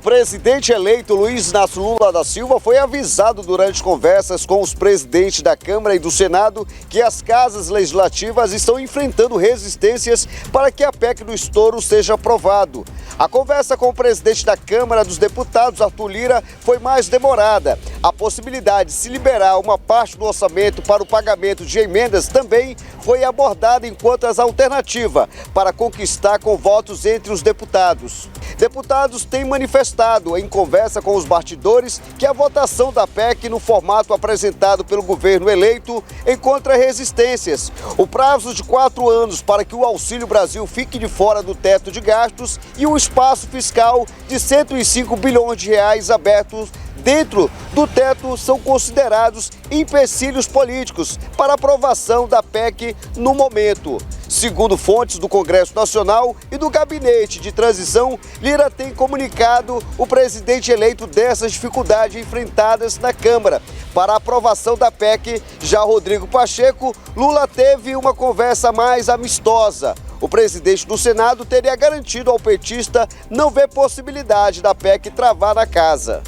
presidente eleito Luiz Inácio Lula da Silva foi avisado durante conversas com os presidentes da Câmara e do Senado que as casas legislativas estão enfrentando resistências para que a PEC do estouro seja aprovado. A conversa com o presidente da Câmara dos Deputados, Arthur Lira, foi mais demorada. A possibilidade de se liberar uma parte do orçamento para o pagamento de emendas também foi abordada enquanto as alternativas para conquistar com votos entre os deputados. Deputados têm manifestado em conversa com os bastidores que a votação da PEC no formato apresentado pelo governo eleito encontra resistências. O prazo de 4 anos para que o Auxílio Brasil fique de fora do teto de gastos e o espaço fiscal de 105 bilhões de reais abertos dentro do teto são considerados empecilhos políticos para aprovação da PEC no momento. Segundo fontes do Congresso Nacional e do Gabinete de Transição, Lira tem comunicado o presidente eleito dessas dificuldades enfrentadas na Câmara. Para a aprovação da PEC, já Rodrigo Pacheco, Lula teve uma conversa mais amistosa. O presidente do Senado teria garantido ao petista não ver possibilidade da PEC travar na casa.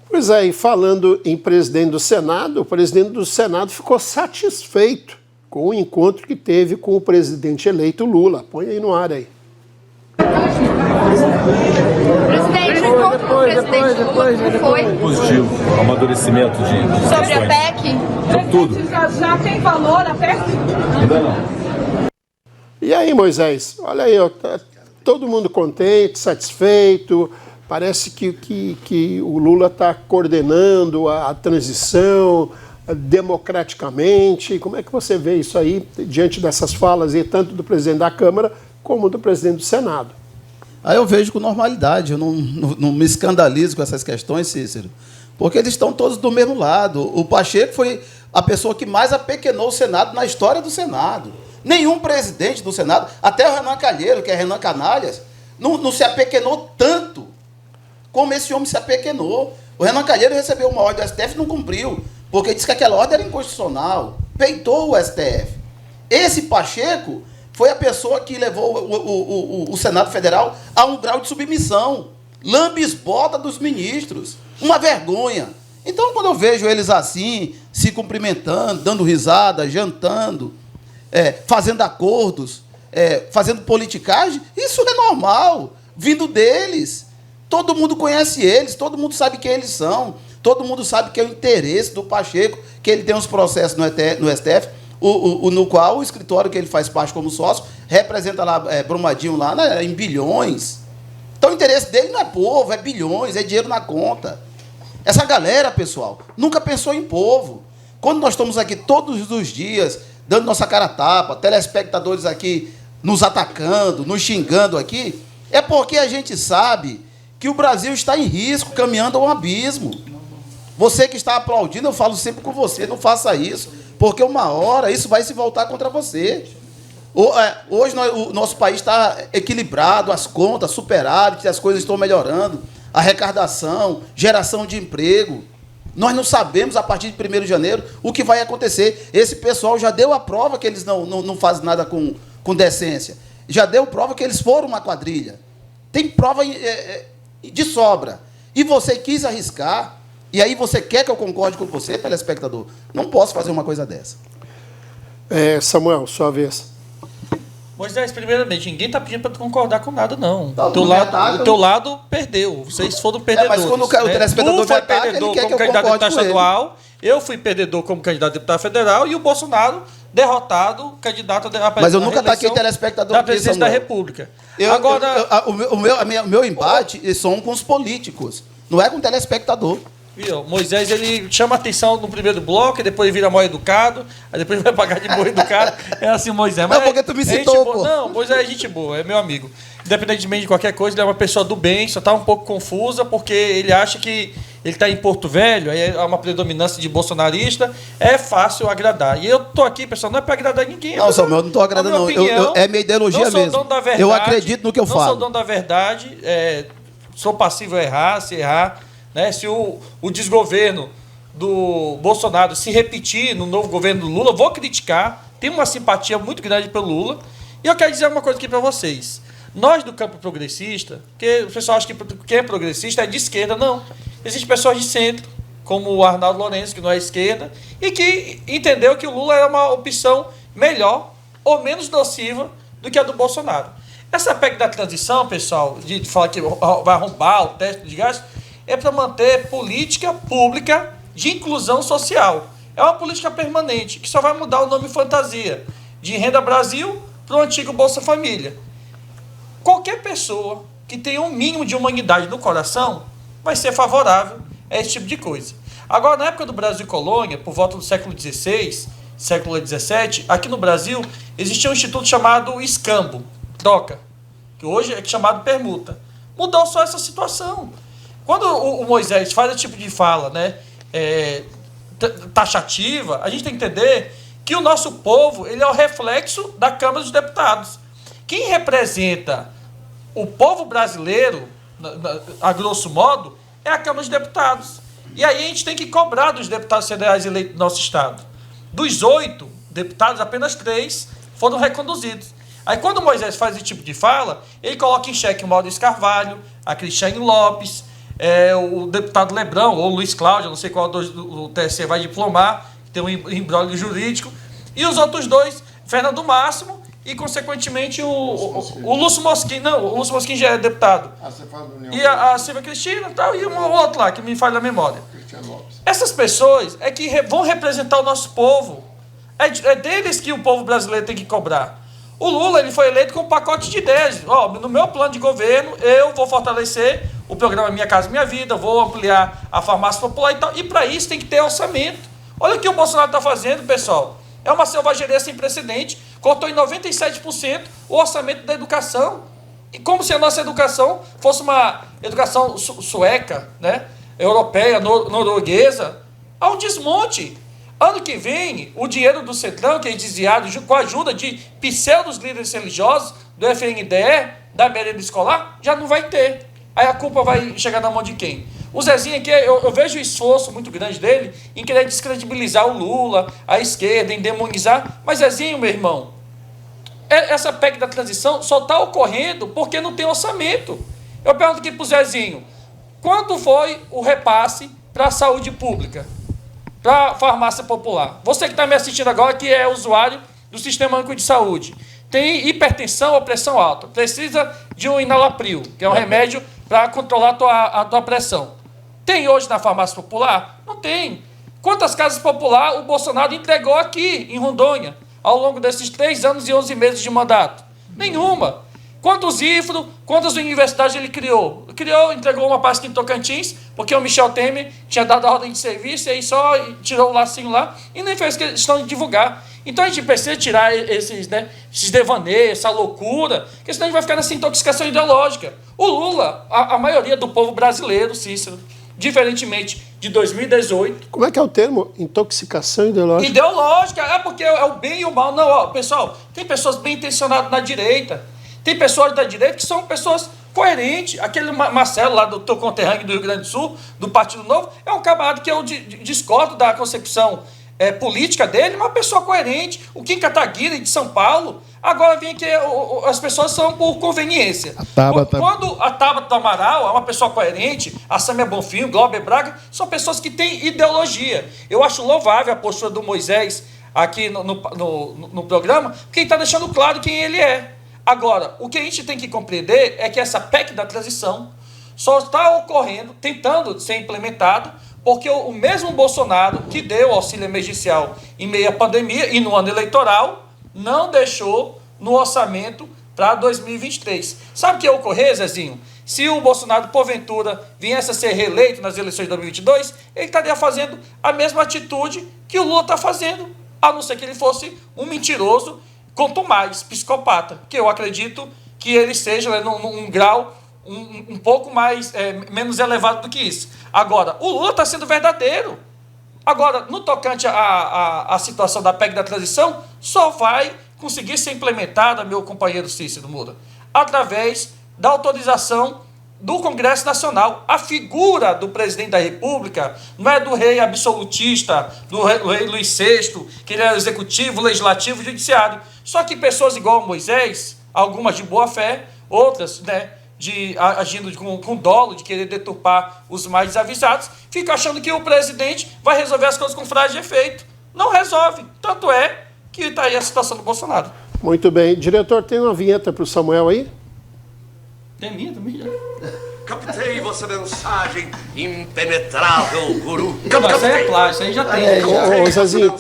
Pois é, e falando em presidente do Senado, o presidente do Senado ficou satisfeito com o encontro que teve com o presidente eleito Lula. Põe aí no ar aí. Presidente, o encontro com o presidente Lula foi positivo, amadurecimento de sobre a PEC. Sobre tudo. Já tem valor a PEC? Ainda não. E aí, Moisés? Olha aí, ó, tá todo mundo contente, satisfeito. Parece que o Lula está coordenando a transição democraticamente. Como é que você vê isso aí, diante dessas falas, aí, tanto do presidente da Câmara como do presidente do Senado? Aí eu vejo com normalidade, eu não me escandalizo com essas questões, Cícero, porque eles estão todos do mesmo lado. O Pacheco foi a pessoa que mais apequenou o Senado na história do Senado. Nenhum presidente do Senado, até o Renan Calheiro, que é Renan Canalhas, não se apequenou tanto como esse homem se apequenou. O Renan Calheiro recebeu uma ordem do STF e não cumpriu, porque disse que aquela ordem era inconstitucional, peitou o STF. Esse Pacheco foi a pessoa que levou o Senado Federal a um grau de submissão, lambisbota dos ministros, uma vergonha. Então, quando eu vejo eles assim, se cumprimentando, dando risada, jantando, fazendo acordos, fazendo politicagem, isso é normal, vindo deles. Todo mundo conhece eles, todo mundo sabe quem eles são, todo mundo sabe que é o interesse do Pacheco, que ele tem uns processos no STF, no qual o escritório que ele faz parte como sócio representa lá Brumadinho lá em bilhões. Então o interesse dele não é povo, é bilhões, é dinheiro na conta. Essa galera, pessoal, nunca pensou em povo. Quando nós estamos aqui todos os dias, dando nossa cara a tapa, telespectadores aqui nos atacando, nos xingando aqui, é porque a gente sabe que o Brasil está em risco, caminhando a um abismo. Você que está aplaudindo, eu falo sempre com você, não faça isso, porque uma hora isso vai se voltar contra você. Hoje o nosso país está equilibrado, as contas, superávit, as coisas estão melhorando, a arrecadação, geração de emprego. Nós não sabemos, a partir de 1º de janeiro, o que vai acontecer. Esse pessoal já deu a prova que eles não fazem nada com decência. Já deu prova que eles foram uma quadrilha. Tem prova de sobra. E você quis arriscar, e aí você quer que eu concorde com você, telespectador? Não posso fazer uma coisa dessa. Samuel, sua vez. Moisés, primeiramente, ninguém está pedindo para tu concordar com nada, não. Tá, O teu lado perdeu. Vocês foram perdedores. Mas quando o telespectador tu foi ataca, perdedor ele quer como que eu candidato a concorde deputado com ele. estadual, eu fui perdedor como candidato a deputado federal e o Bolsonaro derrotado, candidato a Mas eu nunca ataquei telespectador da presidência da República. O meu embate são com os políticos, não é com o telespectador. Viu? Moisés, ele chama atenção no primeiro bloco, e depois ele vira mal educado, aí depois ele vai pagar de mal educado. É assim, Moisés. Não, porque tu me citou, pô. Não, Moisés é gente boa, é meu amigo. Independentemente de qualquer coisa, ele é uma pessoa do bem, só está um pouco confusa, porque ele acha que ele está em Porto Velho, aí há uma predominância de bolsonarista, é fácil agradar. E eu tô aqui, pessoal, não é para agradar ninguém. Não, Samuel, eu não estou agradando, não. É minha ideologia mesmo. Dono da verdade, eu acredito no que eu falo. Não sou dono da verdade, sou passivo a errar, se errar. Né? Se o desgoverno do Bolsonaro se repetir no novo governo do Lula, vou criticar. Tenho uma simpatia muito grande pelo Lula. E eu quero dizer uma coisa aqui para vocês. Nós do campo progressista, porque o pessoal acha que quem é progressista é de esquerda, não. Existem pessoas de centro, como o Arnaldo Lourenço, que não é esquerda, e que entendeu que o Lula era uma opção melhor ou menos nociva do que a do Bolsonaro. Essa PEC da transição, pessoal, de falar que vai arrombar o teto de gastos, é para manter política pública de inclusão social. É uma política permanente, que só vai mudar o nome fantasia, de Renda Brasil para o antigo Bolsa Família. Qualquer pessoa que tenha um mínimo de humanidade no coração vai ser favorável a esse tipo de coisa. Agora, na época do Brasil Colônia, por volta do século XVI, século XVII, aqui no Brasil, existia um instituto chamado escambo, troca, que hoje é chamado permuta. Mudou só essa situação. Quando o Moisés faz esse tipo de fala, né, taxativa, a gente tem que entender que o nosso povo ele é o reflexo da Câmara dos Deputados. Quem representa o povo brasileiro, a grosso modo, é a Câmara dos Deputados. E aí a gente tem que cobrar dos deputados federais eleitos do nosso Estado. Dos 8 deputados, apenas 3 foram reconduzidos. Aí quando o Moisés faz esse tipo de fala, ele coloca em xeque o Maurício Carvalho, a Cristiane Lopes, o deputado Lebrão, ou Luiz Cláudio, não sei qual do TSE vai diplomar, tem um imbróglio jurídico, e os outros 2, Fernando Máximo e, consequentemente, o Lúcio Mosquim. Não, o Lúcio Mosquim já é deputado. Você fala do União. E a Silvia Cristina e tal, e um outro lá, que me falha a memória. Essas pessoas é que vão representar o nosso povo. É deles que o povo brasileiro tem que cobrar. O Lula ele foi eleito com um pacote de ideias. No meu plano de governo, eu vou fortalecer o programa Minha Casa Minha Vida, vou ampliar a farmácia popular e tal. E para isso tem que ter orçamento. Olha o que o Bolsonaro está fazendo, pessoal. É uma selvageria sem precedente. Cortou em 97% o orçamento da educação. E como se a nossa educação fosse uma educação sueca, né? Europeia, norueguesa. Há um desmonte. Ano que vem, o dinheiro do Centrão, que é desviado com a ajuda de pseudos líderes religiosos, do FNDE, da merenda escolar, já não vai ter. Aí a culpa vai chegar na mão de quem? O Zezinho aqui, eu vejo o esforço muito grande dele em querer descredibilizar o Lula, a esquerda, em demonizar. Mas, Zezinho, meu irmão, essa PEC da transição só está ocorrendo porque não tem orçamento. Eu pergunto aqui para o Zezinho, quanto foi o repasse para a saúde pública? Para a farmácia popular. Você que está me assistindo agora, que é usuário do Sistema Único de Saúde, tem hipertensão ou pressão alta, precisa de um Enalapril, que é um remédio para controlar a tua pressão. Tem hoje na farmácia popular? Não tem. Quantas casas populares o Bolsonaro entregou aqui, em Rondônia, ao longo desses 3 anos e 11 meses de mandato? Nenhuma. Quantos IFRO, quantas universidades ele criou? Entregou uma pasta em Tocantins, porque o Michel Temer tinha dado a ordem de serviço, e aí só tirou o lacinho lá, e nem fez questão de divulgar. Então a gente precisa tirar esses devaneios, essa loucura, porque senão a gente vai ficar nessa intoxicação ideológica. O Lula, a maioria do povo brasileiro, Cícero, diferentemente de 2018... Como é que é o termo? Intoxicação ideológica? Ideológica, porque é o bem e o mal. Não, pessoal, tem pessoas bem intencionadas na direita, tem pessoas da direita que são pessoas coerentes. Aquele Marcelo lá do teu conterrâneo do Rio Grande do Sul, do Partido Novo, é um camarada que eu discordo da concepção política dele, uma pessoa coerente. O Kim Kataguiri de São Paulo, agora vem que as pessoas são por conveniência. Quando a Tabata do Amaral é uma pessoa coerente, a Samia Bonfim, o Glauber Braga, são pessoas que têm ideologia. Eu acho louvável a postura do Moisés aqui no programa, porque ele está deixando claro quem ele é. Agora, o que a gente tem que compreender é que essa PEC da transição só está ocorrendo, tentando ser implementada, porque o mesmo Bolsonaro, que deu o auxílio emergencial em meio à pandemia e no ano eleitoral, não deixou no orçamento para 2023. Sabe o que ia ocorrer, Zezinho? Se o Bolsonaro, porventura, viesse a ser reeleito nas eleições de 2022, ele estaria fazendo a mesma atitude que o Lula está fazendo, a não ser que ele fosse um mentiroso, quanto mais psicopata, que eu acredito que ele seja num grau um pouco mais, menos elevado do que isso. Agora, o Lula está sendo verdadeiro. Agora, no tocante à situação da PEC da transição, só vai conseguir ser implementada, meu companheiro Cícero Moura, através da autorização do Congresso Nacional. A figura do presidente da República não é do rei absolutista, do rei Luís VI, que ele é executivo, legislativo e judiciário. Só que pessoas igual a Moisés, algumas de boa fé, outras, né, agindo com dolo, de querer deturpar os mais desavisados, fica achando que o presidente vai resolver as coisas com frase de efeito. Não resolve. Tanto é que está aí a situação do Bolsonaro. Muito bem. Diretor, tem uma vinheta para o Samuel aí? Tem minha também? Captei vossa mensagem, impenetrável guru. Mas aí é plágio, isso aí já tem. Ô, Zezinho,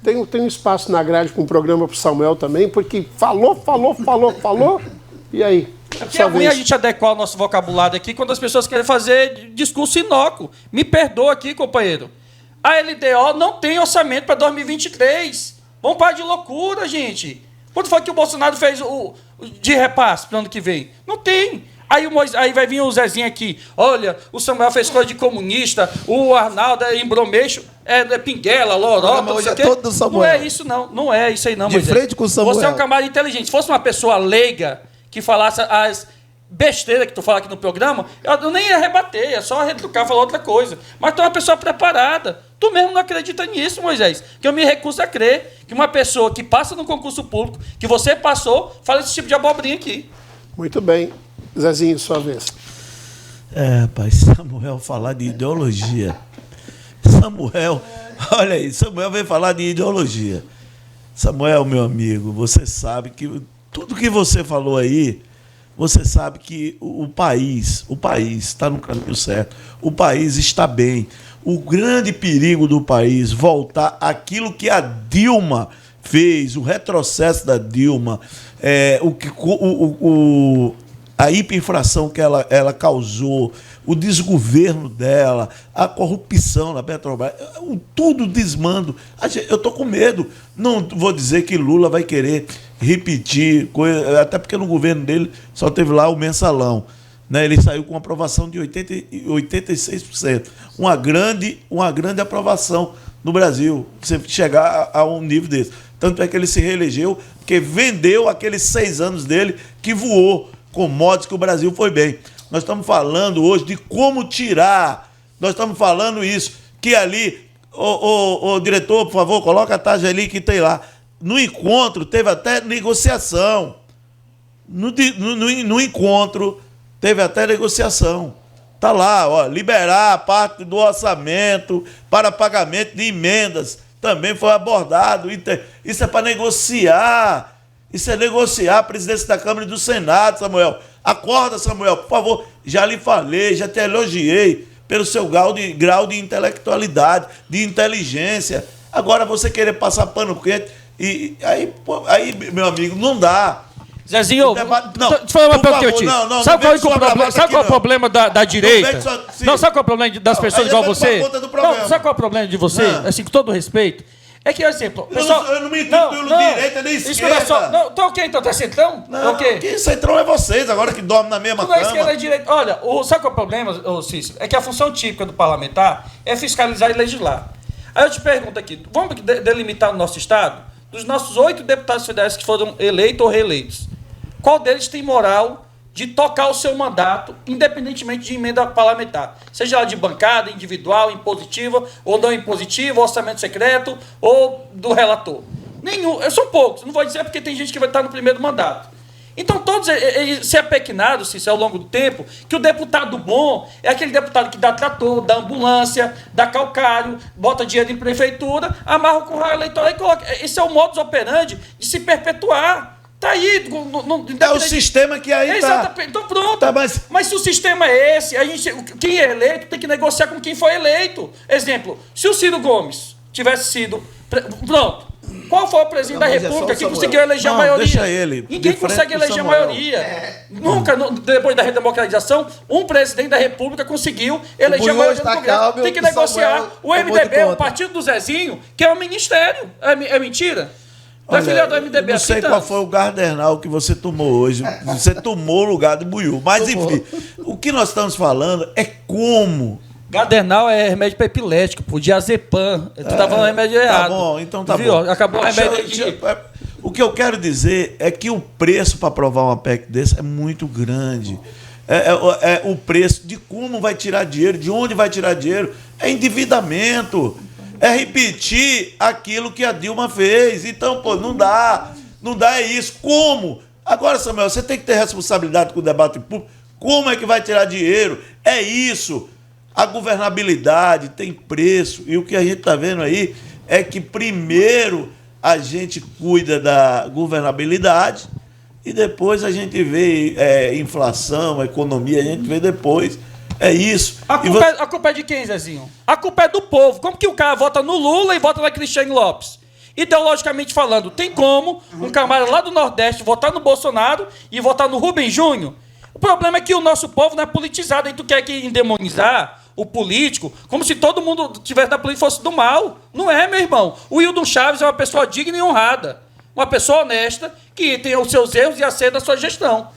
tem um espaço na grade com um programa para o Samuel também, porque falou, e aí? É ruim a gente adequar o nosso vocabulário aqui quando as pessoas querem fazer discurso inócuo. Me perdoa aqui, companheiro. A LDO não tem orçamento para 2023. Vamos parar de loucura, gente. Quando foi que o Bolsonaro fez de repasse para o ano que vem? Não tem. Aí vai vir o Zezinho aqui. Olha, o Samuel fez coisa de comunista, o Arnaldo é embromeixo, é pinguela, lorota, hoje é todo do Samuel. Não é isso, não. Não é isso aí, não, de frente com o Samuel. Você é um camarada inteligente. Se fosse uma pessoa leiga que falasse as besteiras que tu fala aqui no programa, eu nem ia rebater, é só retrucar, falar outra coisa. Mas tu é uma pessoa preparada. Tu mesmo não acredita nisso, Moisés. Que eu me recuso a crer que uma pessoa que passa no concurso público, que você passou, fala esse tipo de abobrinha aqui. Muito bem. Zezinho, sua vez. Rapaz, Samuel falar de ideologia. Olha aí, Samuel veio falar de ideologia. Samuel, meu amigo, você sabe que tudo que você falou aí, você sabe que o país está no caminho certo. O país está bem. O grande perigo do país voltar àquilo que a Dilma fez, o retrocesso da Dilma, a hiperinflação que ela causou, o desgoverno dela, a corrupção na Petrobras, tudo desmando. Eu estou com medo. Não vou dizer que Lula vai querer repetir, até porque no governo dele só teve lá o mensalão. Né? Ele saiu com aprovação de 86%. Uma grande aprovação no Brasil, você chegar a um nível desse. Tanto é que ele se reelegeu, porque vendeu aqueles 6 anos dele que voou com modos que o Brasil foi bem. Nós estamos falando hoje de como tirar. Nós estamos falando isso, que ali, o diretor, por favor, coloca a taxa ali que tem lá. No encontro teve até negociação. No encontro teve até negociação. Está lá, ó, liberar a parte do orçamento para pagamento de emendas. Também foi abordado. Isso é para negociar. Isso é negociar a presidência da Câmara e do Senado, Samuel. Acorda, Samuel, por favor. Já lhe falei, já te elogiei pelo seu grau de intelectualidade, de inteligência. Agora você querer passar pano quente, e aí, meu amigo, não dá. Zezinho, deixa eu falar uma pergunta que eu tive. Sabe qual é o problema da direita? Não, sabe qual é o problema das pessoas igual você? Não, sabe qual é o problema de você? Assim, com todo respeito. É que, exemplo, pessoal... Eu não me entendo pelo direita nem esquerda. Não, tá ok, então tá centrão? Não, que centrão é vocês, agora que dormem na mesma cama. Não é esquerda, é direita. Olha, sabe qual é o problema, Cícero? É que a função típica do parlamentar é fiscalizar e legislar. Aí eu te pergunto aqui, vamos delimitar no nosso Estado, dos nossos 8 deputados federais que foram eleitos ou reeleitos, qual deles tem moral de tocar o seu mandato, independentemente de emenda parlamentar? Seja ela de bancada, individual, impositiva, ou não impositiva, orçamento secreto, ou do relator. Nenhum. São poucos, não vou dizer porque tem gente que vai estar no primeiro mandato. Então, todos se apequenaram, ao longo do tempo, que o deputado bom é aquele deputado que dá trator, dá ambulância, dá calcário, bota dinheiro em prefeitura, amarra o curral eleitoral e coloca. Esse é o modus operandi de se perpetuar. Tá aí. É o sistema que aí tá. Então pronto. Tá, mas se o sistema é esse, quem é eleito tem que negociar com quem foi eleito. Exemplo, se o Ciro Gomes tivesse sido... Pronto. Qual foi o presidente da República que conseguiu eleger a maioria? Deixa ele. Ninguém consegue eleger a maioria. Nunca, depois da redemocratização, um presidente da República conseguiu eleger a maioria do Congresso. Tem que negociar. O MDB, o partido do Zezinho, que é o ministério. É mentira? Olha, filiado do MDB, não sei qual foi o Gardernal que você tomou hoje. Você tomou o lugar do Buiú. Mas, enfim, o que nós estamos falando é como... Gardernal é remédio para epilético, pô, diazepam. Tu tá falando remédio errado. Tá bom, então tá Viu? bom. Acabou o remédio. O que eu quero dizer é que o preço para aprovar uma PEC desse é muito grande. É o preço de como vai tirar dinheiro, de onde vai tirar dinheiro. É endividamento. É repetir aquilo que a Dilma fez. Então, pô, não dá. Não dá isso. Como? Agora, Samuel, você tem que ter responsabilidade com o debate público. Como é que vai tirar dinheiro? É isso. A governabilidade tem preço. E o que a gente está vendo aí é que primeiro a gente cuida da governabilidade e depois a gente vê inflação, economia, a gente vê depois. É isso. A culpa é de quem, Zezinho? A culpa é do povo. Como que o cara vota no Lula e vota na Cristiane Lopes? Ideologicamente falando, tem como um camarada lá do Nordeste votar no Bolsonaro e votar no Rubem Júnior? O problema é que o nosso povo não é politizado. E tu quer que endemonizar o político como se todo mundo tivesse na política fosse do mal. Não é, meu irmão. O Wildon Chaves é uma pessoa digna e honrada. Uma pessoa honesta que tem os seus erros e acertos da sua gestão.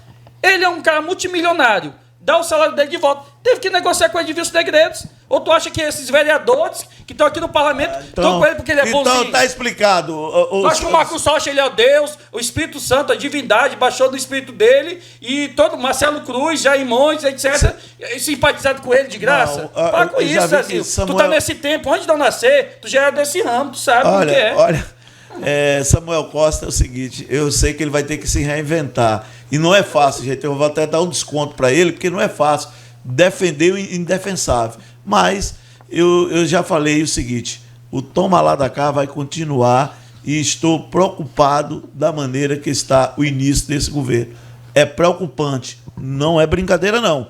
Ele é um cara multimilionário. Dá o salário dele de volta. Teve que negociar com o Edilson Negreiros. Ou tu acha que esses vereadores que estão aqui no parlamento estão com ele porque ele é bonzinho? Então tá explicado. Tu acha que o Marcos Rocha ele é Deus, o Espírito Santo, a divindade, baixou do espírito dele e todo Marcelo Cruz, Jair Montes, etc. Simpatizado com ele de graça? Não, para com isso, Zezinho. Tu tá nesse tempo, antes de eu nascer, tu já era desse ramo, tu sabe o que é. Olha, Samuel Costa é o seguinte, eu sei que ele vai ter que se reinventar. E não é fácil, gente. Eu vou até dar um desconto para ele, porque não é fácil defender o indefensável. Mas eu já falei o seguinte, o toma lá da cá vai continuar e estou preocupado da maneira que está o início desse governo. É preocupante, não é brincadeira não.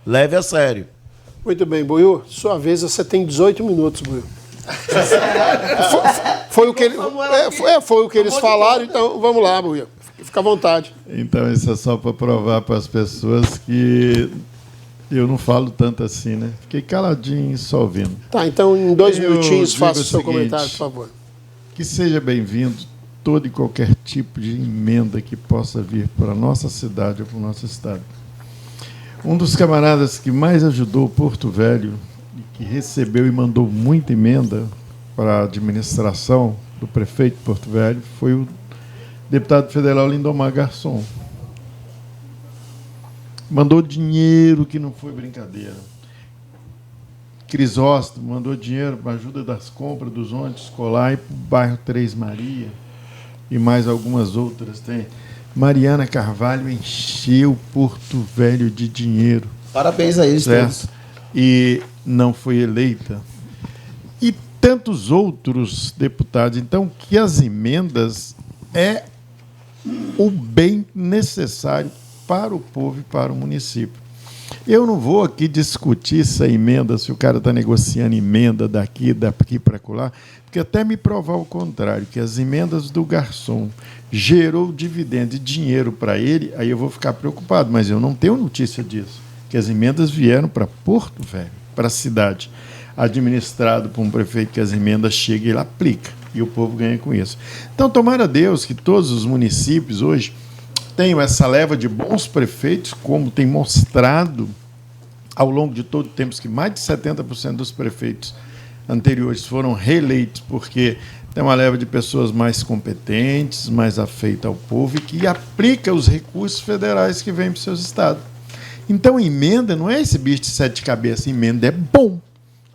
Leve a sério. Muito bem, Buiú, sua vez, você tem 18 minutos, Buiú. Foi o que eles falaram, então vamos lá, Buiú. Fica à vontade. Então, isso é só para provar para as pessoas que eu não falo tanto assim, né? Fiquei caladinho só ouvindo. Tá, então em 2 minutinhos faça o seu comentário, por favor. Que seja bem-vindo todo e qualquer tipo de emenda que possa vir para a nossa cidade ou para o nosso estado. Um dos camaradas que mais ajudou Porto Velho, e que recebeu e mandou muita emenda para a administração do prefeito de Porto Velho, foi o deputado federal Lindomar Garçom. Mandou dinheiro que não foi brincadeira. Crisóstomo mandou dinheiro para ajuda das compras dos ônibus escolar e para o bairro Três Maria e mais algumas outras. Tem. Mariana Carvalho encheu Porto Velho de dinheiro. Parabéns a eles todos. E não foi eleita. E tantos outros deputados. Então, que as emendas é o bem necessário para o povo e para o município. Eu não vou aqui discutir essa emenda, se o cara está negociando emenda daqui para colar, porque até me provar o contrário, que as emendas do garçom gerou dividendo e dinheiro para ele, aí eu vou ficar preocupado, mas eu não tenho notícia disso, que as emendas vieram para Porto Velho, para a cidade, administrado por um prefeito que as emendas chegam e ele aplica, e o povo ganha com isso. Então, tomara a Deus que todos os municípios hoje tenham essa leva de bons prefeitos, como tem mostrado ao longo de todo o tempo, que mais de 70% dos prefeitos anteriores foram reeleitos, porque tem uma leva de pessoas mais competentes, mais afeitas ao povo e que aplica os recursos federais que vêm para os seus estados. Então, emenda não é esse bicho de 7 cabeças, emenda é bom.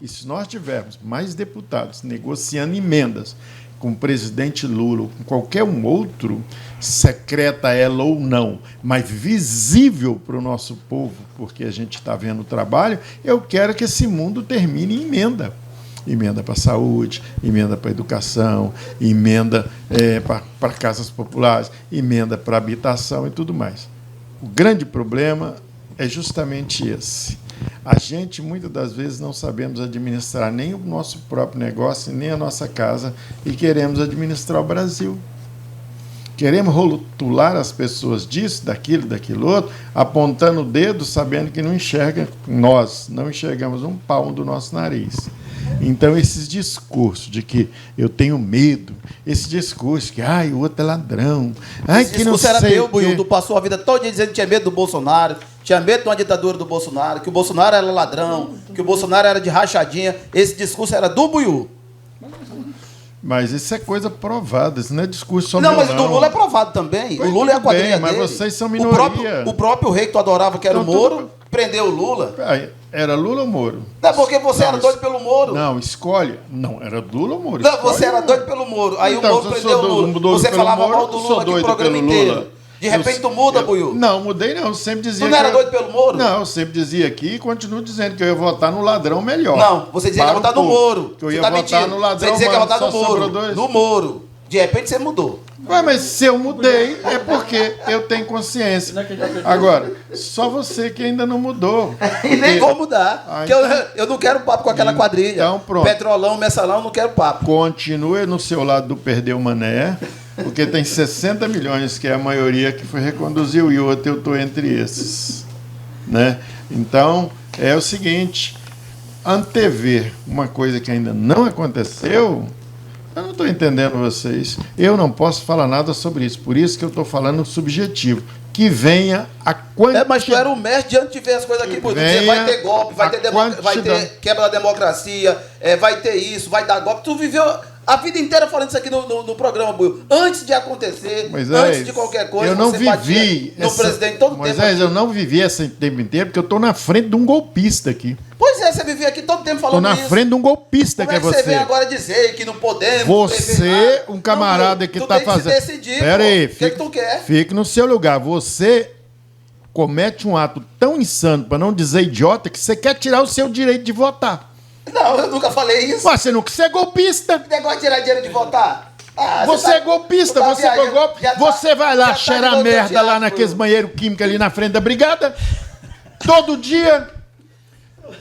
E se nós tivermos mais deputados negociando emendas com o presidente Lula ou com qualquer um outro, secreta ela ou não, mas visível para o nosso povo, porque a gente está vendo o trabalho, eu quero que esse mundo termine em emenda. Emenda para a saúde, emenda para a educação, emenda para casas populares, emenda para a habitação e tudo mais. O grande problema é justamente esse. A gente, muitas das vezes, não sabemos administrar nem o nosso próprio negócio, nem a nossa casa, e queremos administrar o Brasil. Queremos rotular as pessoas disso, daquilo outro, apontando o dedo, sabendo que não enxerga, nós não enxergamos um palmo do nosso nariz. Então, esses discursos de que eu tenho medo, esse discurso que, o outro é ladrão, esse que não discurso sei era teu, Buiú, tu passou a vida toda dizendo que tinha medo do Bolsonaro, tinha medo de uma ditadura do Bolsonaro, que o Bolsonaro era ladrão, que o Bolsonaro era de rachadinha. Esse discurso era do Buiú. Mas isso é coisa provada, isso não é discurso só não, mas o do Lula é provado também. O Lula é a quadrilha mas dele. Vocês são minoria. O próprio rei que tu adorava, que era o Moro, prendeu o Lula. Era Lula ou Moro? Não, porque você era doido pelo Moro. Não, escolhe. Não, era Lula ou Moro? Não, você era doido pelo Moro. Aí então, o Moro prendeu o Lula. Você falava mal do Lula aqui o programa inteiro. De repente tu muda, Buiú? Não, mudei não. Eu sempre dizia Tu não era que eu- doido pelo Moro? Não, eu sempre dizia aqui e continuo dizendo que eu ia votar no ladrão melhor. Não, você dizia que ia Para votar o no povo. Moro. Que eu Você ia tá votar mentindo. no ladrão, Você dizia que ia mas votar no só sobrou Moro. dois. No Moro. De repente você mudou. Ué, mas se eu mudei, é porque eu tenho consciência. Agora, só você que ainda não mudou. E nem vou mudar. Ah, Porque eu não quero papo com aquela quadrilha. Então, pronto. Petrolão, mensalão, não quero papo. Continue no seu lado do perder o mané, porque tem 60 milhões, que é a maioria que foi reconduziu, e outro eu estou entre esses. Né? Então, é o seguinte, antever uma coisa que ainda não aconteceu, eu não estou entendendo vocês. Eu não posso falar nada sobre isso, por isso que eu estou falando subjetivo. Que venha a quantidade... Mas tu era o mestre diante de ver as coisas aqui, Buiú. Dizer, vai ter golpe, vai ter quebra da democracia, vai ter isso, vai dar golpe. Tu viveu a vida inteira falando isso aqui no programa, Buiú. Antes de acontecer, antes de qualquer coisa, eu não você batia vivi no presidente todo tempo. Moisés, eu não vivi esse tempo inteiro, porque eu estou na frente de um golpista aqui. Pois é, você vivia aqui todo tempo Estou falando na isso. frente de um golpista. Como que é que você vem você. agora dizer que não podemos... Você, um camarada que está fazendo... Tu tem que se decidir, Pera aí, o que tu quer? Fique no seu lugar. Você comete um ato tão insano, para não dizer idiota, que você quer tirar o seu direito de votar. Não, eu nunca falei isso. Mas você não quer ser golpista. Que negócio de tirar dinheiro de votar? Ah, Você tá- é golpista, tu tá você é viajando, golpe. já tá- Você vai lá já tá cheirar ligando teu merda teatro, lá naqueles Buiú. banheiros químicos ali na frente da brigada. Todo dia.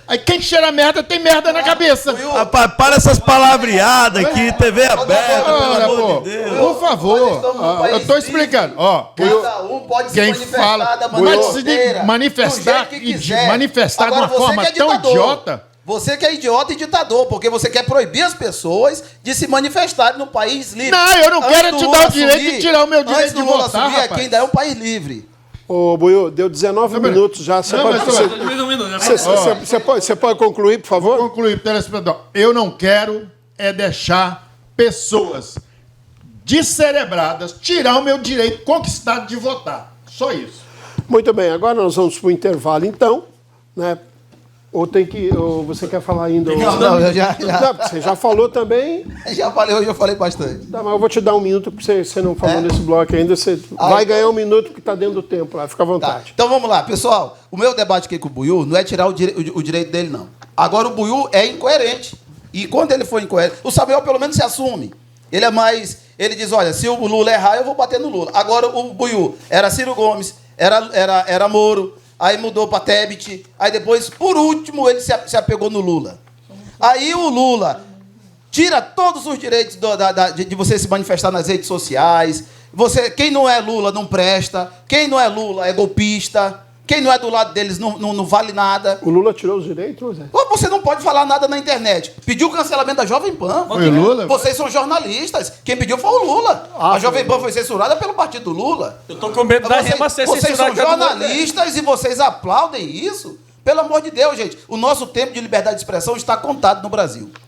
Aí quem cheira merda tem merda na cabeça. Rapaz, para essas palavreadas aqui, TV aberta, pelo Ora, amor pô, de Deus. por favor, Nós estamos num eu país estou livre. explicando. Ó, Cada um pode se quem manifestar fala, da mas maneira se inteira, manifestar do jeito que e de quiser. manifestar Agora, de uma você forma que é tão ditador. idiota. Você que é idiota e ditador, porque você quer proibir as pessoas de se manifestarem no país livre. Não, eu não Antes quero do te Lula dar o direito assumir- de tirar o meu direito antes do de Lula votar, assumir, rapaz. aqui ainda é um país livre. Ô, Buiú, deu 19 minutos já. Você Não, pode, mas- você pode concluir, por favor? Vou concluir, telespectador. Eu não quero é deixar pessoas descerebradas tirar o meu direito conquistado de votar. Só isso. Muito bem, agora nós vamos para o intervalo, então. Né? Ou tem que. Ou você quer falar ainda? Não, eu já- Não, você já falou também. Já falei, hoje eu falei bastante. Tá, mas eu vou te dar um minuto, porque você não falou nesse bloco ainda. Você vai ganhar um minuto, porque está dentro do tempo lá. Fica à Tá. vontade. Então vamos lá, pessoal. O meu debate aqui com o Buiú não é tirar o direito dele, não. Agora o Buiú é incoerente. E quando ele for incoerente, o Samuel pelo menos se assume. Ele é mais. Ele diz: olha, se o Lula errar, eu vou bater no Lula. Agora o Buiú era Ciro Gomes, era Moro, aí mudou para Tebet, aí depois, por último, ele se apegou no Lula. Aí o Lula tira todos os direitos de você se manifestar nas redes sociais. Quem não é Lula não presta. Quem não é Lula é golpista. Quem não é do lado deles não vale nada. O Lula tirou os direitos, Zé? Você não pode falar nada na internet. Pediu o cancelamento da Jovem Pan. Foi o Lula? Vocês são jornalistas. Quem pediu foi o Lula. A Jovem Pan foi censurada pelo partido do Lula. Eu tô com medo da Rema ser Vocês censurada. são jornalistas e vocês aplaudem isso? Pelo amor de Deus, gente. O nosso tempo de liberdade de expressão está contado no Brasil.